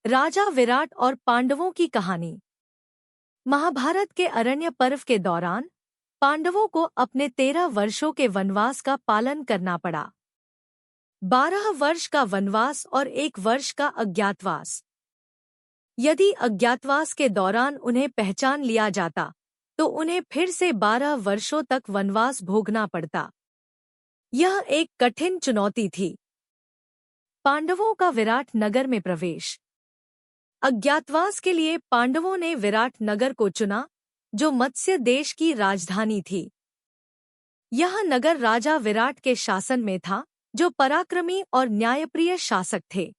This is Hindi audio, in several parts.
राजा विराट और पांडवों की कहानी। महाभारत के अरण्य पर्व के दौरान पांडवों को अपने 13 वर्षों के वनवास का पालन करना पड़ा। 12 वर्ष का वनवास और 1 वर्ष का अज्ञातवास। यदि अज्ञातवास के दौरान उन्हें पहचान लिया जाता तो उन्हें फिर से 12 वर्षों तक वनवास भोगना पड़ता। यह एक कठिन चुनौती थी। पांडवों का विराट नगर में प्रवेश। अज्ञातवास के लिए पांडवों ने विराट नगर को चुना, जो मत्स्य देश की राजधानी थी। यह नगर राजा विराट के शासन में था, जो पराक्रमी और न्यायप्रिय शासक थे।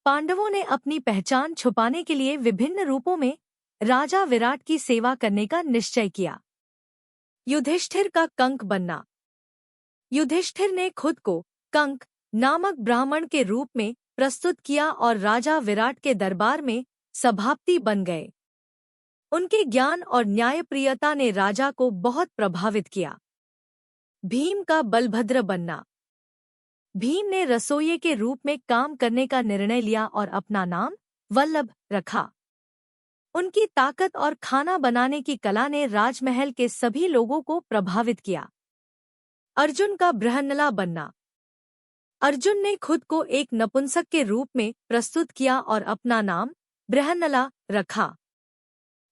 पांडवों ने अपनी पहचान छुपाने के लिए विभिन्न रूपों में राजा विराट की सेवा करने का निश्चय किया। युधिष्ठिर का कंक बनना। युधिष्ठिर ने खुद को कंक नामक ब्राह्मण के रूप में प्रस्तुत किया और राजा विराट के दरबार में सभापति बन गए। उनके ज्ञान और न्यायप्रियता ने राजा को बहुत प्रभावित किया। भीम का बलभद्र बनना। भीम ने रसोइये के रूप में काम करने का निर्णय लिया और अपना नाम वल्लभ रखा। उनकी ताकत और खाना बनाने की कला ने राजमहल के सभी लोगों को प्रभावित किया। अर्जुन का बृहन्नला बनना। अर्जुन ने खुद को एक नपुंसक के रूप में प्रस्तुत किया और अपना नाम बृहन्नला रखा।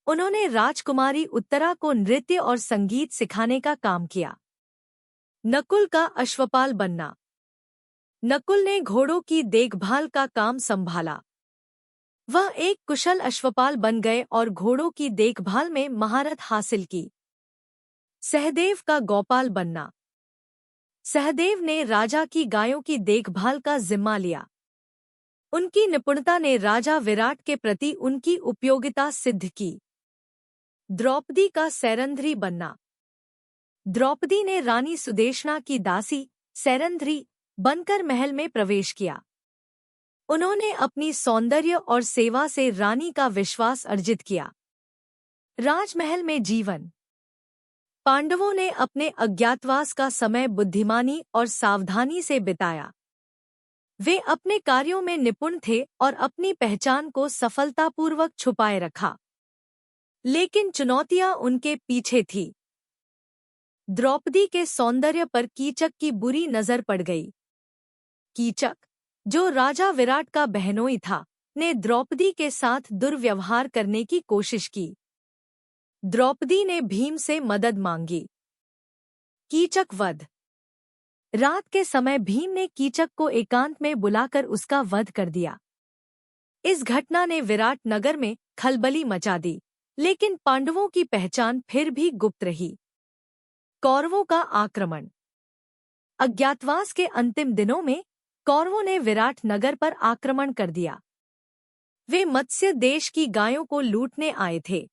उन्होंने राजकुमारी उत्तरा को नृत्य और संगीत सिखाने का काम किया। नकुल का अश्वपाल बनना। नकुल ने घोड़ों की देखभाल का काम संभाला। वह एक कुशल अश्वपाल बन गए और घोड़ों की देखभाल में महारत हासिल की। सहदेव का गौपाल बनना। सहदेव ने राजा की गायों की देखभाल का जिम्मा लिया। उनकी निपुणता ने राजा विराट के प्रति उनकी उपयोगिता सिद्ध की। द्रौपदी का सैरंध्री बनना। द्रौपदी ने रानी सुदेशना की दासी सैरंध्री बनकर महल में प्रवेश किया। उन्होंने अपनी सौंदर्य और सेवा से रानी का विश्वास अर्जित किया। राजमहल में जीवन। पांडवों ने अपने अज्ञातवास का समय बुद्धिमानी और सावधानी से बिताया। वे अपने कार्यों में निपुण थे और अपनी पहचान को सफलतापूर्वक छुपाए रखा। लेकिन चुनौतियां उनके पीछे थी। द्रौपदी के सौंदर्य पर कीचक की बुरी नजर पड़ गई। कीचक, जो राजा विराट का बहनोई था, ने द्रौपदी के साथ दुर्व्यवहार करने की कोशिश की। द्रौपदी ने भीम से मदद मांगी। कीचक वध। रात के समय भीम ने कीचक को एकांत में बुलाकर उसका वध कर दिया। इस घटना ने विराट नगर में खलबली मचा दी, लेकिन पांडवों की पहचान फिर भी गुप्त रही। कौरवों का आक्रमण। अज्ञातवास के अंतिम दिनों में कौरवों ने विराट नगर पर आक्रमण कर दिया। वे मत्स्य देश की गायों को लूटने आए थे।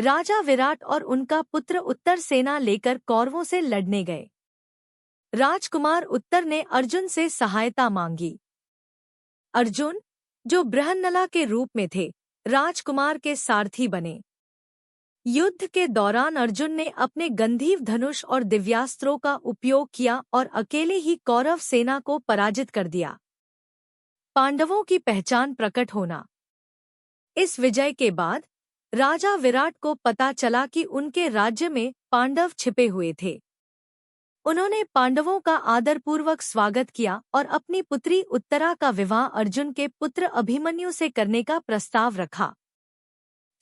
राजा विराट और उनका पुत्र उत्तर सेना लेकर कौरवों से लड़ने गए। राजकुमार उत्तर ने अर्जुन से सहायता मांगी। अर्जुन, जो बृहन्नला के रूप में थे, राजकुमार के सारथी बने। युद्ध के दौरान अर्जुन ने अपने गंधीव धनुष और दिव्यास्त्रों का उपयोग किया और अकेले ही कौरव सेना को पराजित कर दिया। पांडवों की पहचान प्रकट होना। इस विजय के बाद राजा विराट को पता चला कि उनके राज्य में पांडव छिपे हुए थे। उन्होंने पांडवों का आदरपूर्वक स्वागत किया और अपनी पुत्री उत्तरा का विवाह अर्जुन के पुत्र अभिमन्यु से करने का प्रस्ताव रखा।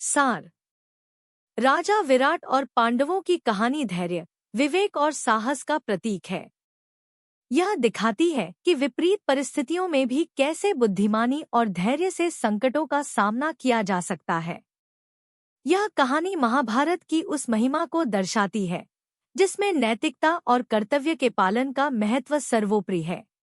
सार। राजा विराट और पांडवों की कहानी धैर्य, विवेक और साहस का प्रतीक है। यह दिखाती है कि विपरीत परिस्थितियों में भी कैसे बुद्धिमानी और धैर्य से संकटों का सामना किया जा सकता है। यह कहानी महाभारत की उस महिमा को दर्शाती है, जिसमें नैतिकता और कर्तव्य के पालन का महत्व सर्वोपरि है।